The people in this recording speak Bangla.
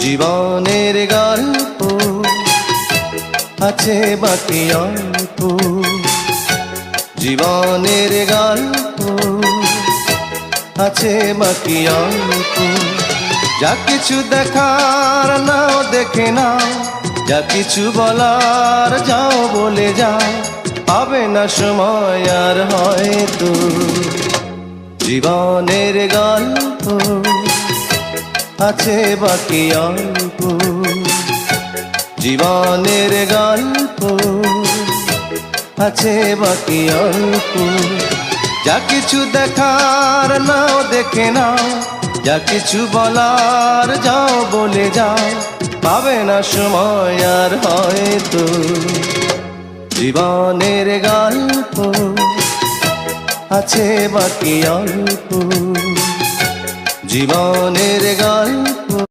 জীবনের গল্প আছে বাকি অল্প, জীবনের গল্প আছে বাকি অল্প। যা কিছু দেখার নাও দেখে নাও, যা কিছু বলার যাও বলে যাও, পাবে না সময় আর হয়তো। জীবনের গল্প আছে বাকি অল্প, জীবনের গল্প আছে বাকি অল্প। যা কিছু দেখার নাও দেখে নাও, যা কিছু বলার যাও বলে যাও, পাবে না সময় আর হয়তো। জীবনের গল্প আছে বাকি অল্প, জীবনের গল্প